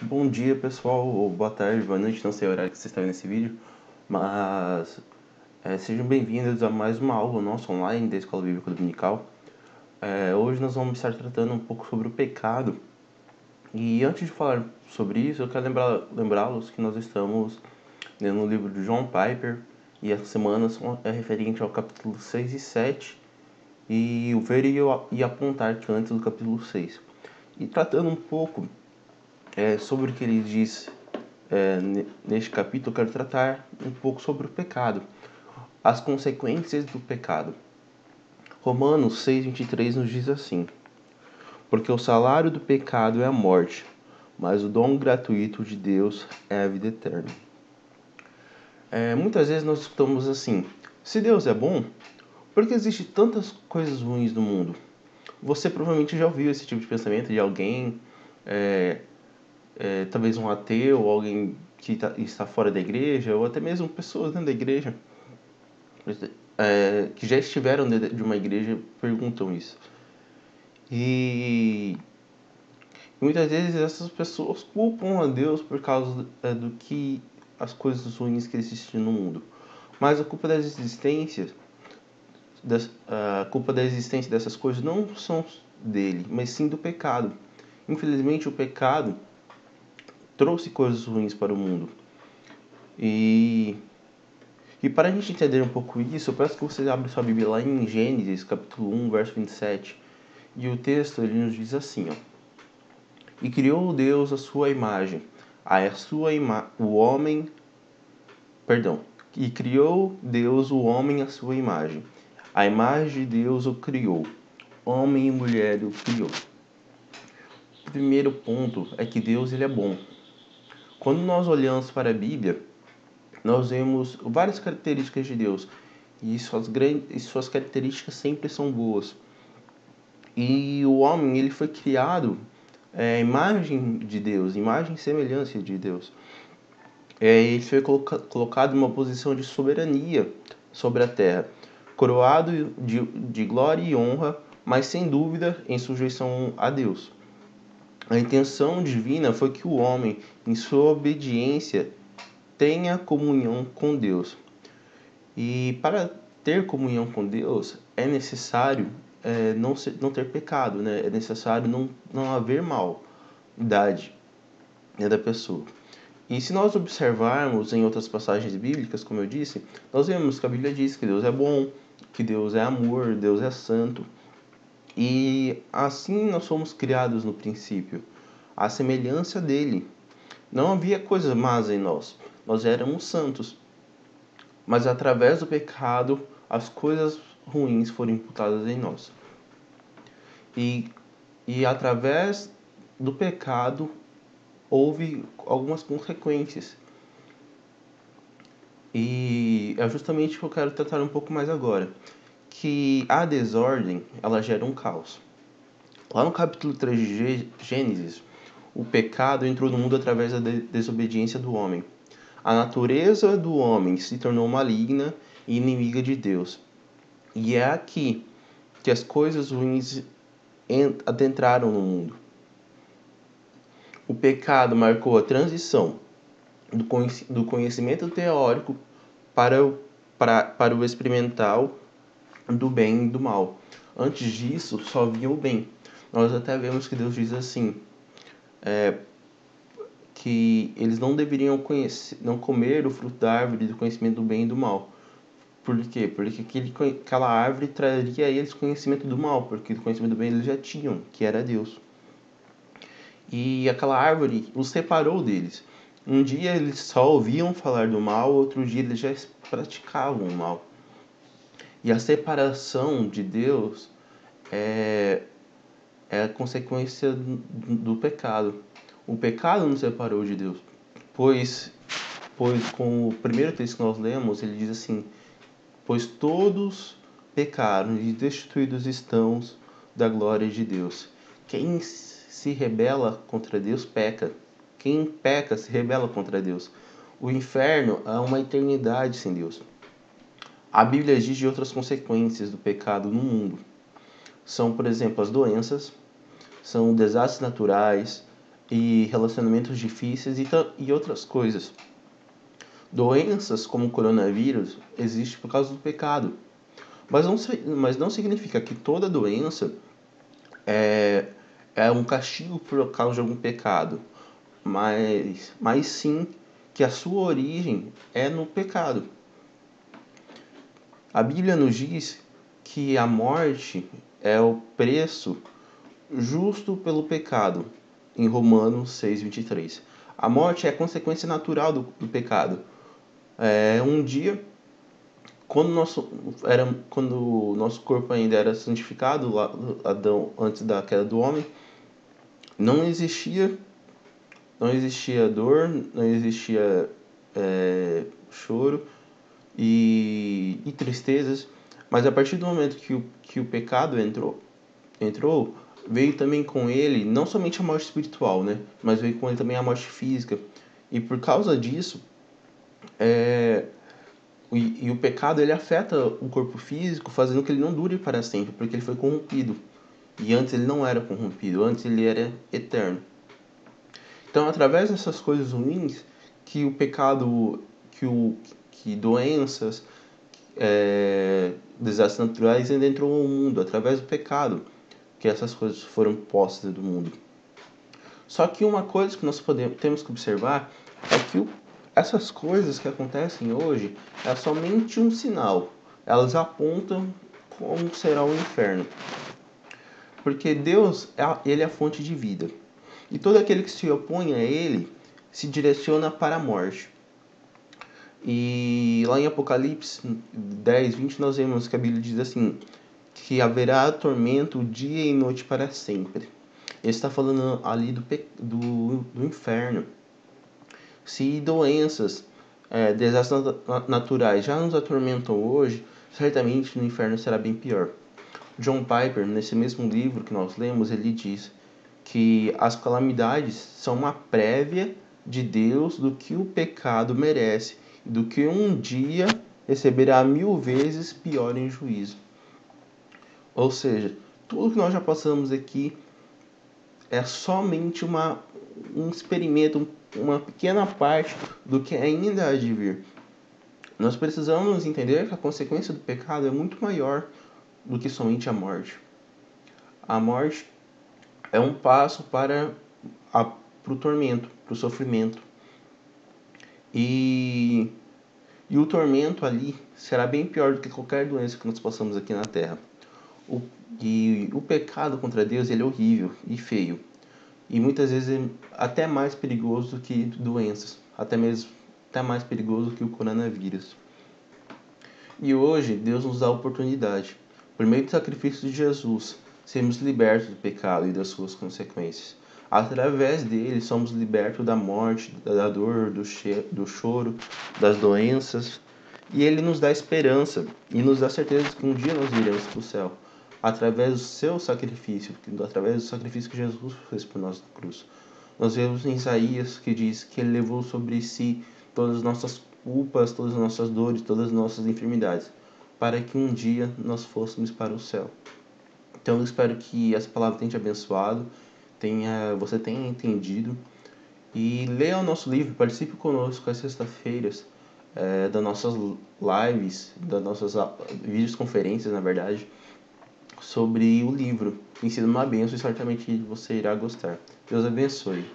Bom dia, pessoal, ou boa tarde, boa noite, não sei o horário que você está vendo esse vídeo, mas sejam bem-vindos a mais uma aula nossa online da Escola Bíblica Dominical. Hoje nós vamos estar tratando um pouco sobre o pecado, e antes de falar sobre isso, eu quero lembrá-los que nós estamos lendo o livro de John Piper, e essa semana é referente ao capítulo 6 e 7, e o ver e apontar que antes do capítulo 6. E tratando um pouco sobre o que ele diz neste capítulo, eu quero tratar um pouco sobre o pecado, as consequências do pecado. Romanos 6:23 nos diz assim: porque o salário do pecado é a morte, mas o dom gratuito de Deus é a vida eterna. Muitas vezes nós escutamos assim: se Deus é bom, por que existem tantas coisas ruins no mundo? Você provavelmente já ouviu esse tipo de pensamento de alguém, talvez um ateu, ou alguém que está fora da igreja, ou até mesmo pessoas dentro da igreja, que já estiveram dentro de uma igreja, perguntam isso. E muitas vezes essas pessoas culpam a Deus por causa do que as coisas ruins que existem no mundo. Mas a culpa da existência dessas coisas não são dele, mas sim do pecado. Infelizmente, o pecado trouxe coisas ruins para o mundo. E para a gente entender um pouco isso, eu peço que você abra sua Bíblia lá em Gênesis, capítulo 1, verso 27. E o texto ele nos diz assim, ó: e criou Deus a sua imagem, e criou Deus o homem à sua imagem. A imagem de Deus o criou, homem e mulher o criou. O primeiro ponto é que Deus ele é bom. Quando nós olhamos para a Bíblia, nós vemos várias características de Deus, e suas características sempre são boas. E o homem ele foi criado imagem de Deus, imagem e semelhança de Deus. Ele foi colocado em uma posição de soberania sobre a terra, coroado de glória e honra, mas sem dúvida em sujeição a Deus. A intenção divina foi que o homem, em sua obediência, tenha comunhão com Deus. E para ter comunhão com Deus é necessário não ter pecado, né? É necessário não haver maldade, né, da pessoa. E se nós observarmos em outras passagens bíblicas, como eu disse, nós vemos que a Bíblia diz que Deus é bom, que Deus é amor, Deus é santo. E assim nós fomos criados no princípio, à semelhança dele. Não havia coisas más em nós éramos santos. Mas através do pecado, as coisas ruins foram imputadas em nós. E através do pecado, houve algumas consequências. E é justamente o que eu quero tratar um pouco mais agora. Que a desordem, ela gera um caos. Lá no capítulo 3 de Gênesis, o pecado entrou no mundo através da desobediência do homem. A natureza do homem se tornou maligna e inimiga de Deus. E é aqui que as coisas ruins adentraram no mundo. O pecado marcou a transição do conhecimento teórico para o experimental do bem e do mal. Antes disso, só havia o bem. Nós até vemos que Deus diz assim, que eles não deveriam não comer o fruto da árvore do conhecimento do bem e do mal. Por quê? Porque aquela árvore traria a eles conhecimento do mal, porque o conhecimento do bem eles já tinham, que era Deus. E aquela árvore os separou deles. Um dia eles só ouviam falar do mal, outro dia eles já praticavam o mal. E a separação de Deus é a consequência do pecado. O pecado nos separou de Deus. Pois com o primeiro texto que nós lemos, ele diz assim: pois todos pecaram e destituídos estão da glória de Deus. Quem se rebela contra Deus peca. Quem peca se rebela contra Deus. O inferno é uma eternidade sem Deus. A Bíblia diz de outras consequências do pecado no mundo. São, por exemplo, as doenças, são desastres naturais, e relacionamentos difíceis e outras coisas. Doenças como o coronavírus existem por causa do pecado. Mas não significa que toda doença é um castigo por causa de algum pecado. Mas sim que a sua origem é no pecado. A Bíblia nos diz que a morte é o preço justo pelo pecado, em Romanos 6:23. A morte é a consequência natural do pecado. Um dia, quando o nosso corpo ainda era santificado, lá, Adão, antes da queda do homem, não existia, não existia dor, não existia choro e tristezas, mas a partir do momento que o pecado entrou, veio também com ele não somente a morte espiritual, né, mas veio com ele também a morte física. E por causa disso, o pecado ele afeta o corpo físico, fazendo que ele não dure para sempre, porque ele foi corrompido. E antes ele não era corrompido, antes ele era eterno. Então, através dessas coisas ruins, que o pecado, que doenças, desastres naturais ainda entrou no mundo, através do pecado, que essas coisas foram postas do mundo. Só que uma coisa que nós temos que observar é que essas coisas que acontecem hoje é somente um sinal. Elas apontam como será o inferno. Porque Deus, ele é a fonte de vida. E todo aquele que se opõe a ele se direciona para a morte. E lá em Apocalipse 10:20 nós vemos que a Bíblia diz assim, que haverá tormento dia e noite para sempre. Ele está falando ali do inferno. Se doenças, desastres naturais já nos atormentam hoje, certamente no inferno será bem pior. John Piper, nesse mesmo livro que nós lemos, ele diz que as calamidades são uma prévia de Deus do que o pecado merece, e do que um dia receberá 1000 vezes pior em juízo. Ou seja, tudo que nós já passamos aqui é somente um experimento, uma pequena parte do que ainda há de vir. Nós precisamos entender que a consequência do pecado é muito maior do que somente a morte. A morte é um passo para o tormento, para o sofrimento. E o tormento ali será bem pior do que qualquer doença que nós passamos aqui na Terra. O pecado contra Deus ele é horrível e feio. E muitas vezes é até mais perigoso do que doenças. Até mais perigoso que o coronavírus. E hoje Deus nos dá a oportunidade, por meio do sacrifício de Jesus, sermos libertos do pecado e das suas consequências. Através dele somos libertos da morte, da dor, do choro, das doenças. E ele nos dá esperança e nos dá certeza que um dia nós iremos para o céu. Através do seu sacrifício, através do sacrifício que Jesus fez por nós na cruz. Nós vemos em Isaías que diz que ele levou sobre si todas as nossas culpas, todas as nossas dores, todas as nossas enfermidades, para que um dia nós fôssemos para o céu. Então eu espero que essa palavra tenha te abençoado, você tenha entendido. E leia o nosso livro, participe conosco às sextas-feiras das nossas lives, das nossas videoconferências, na verdade, sobre o livro. Tem sido uma bênção e certamente você irá gostar. Deus abençoe.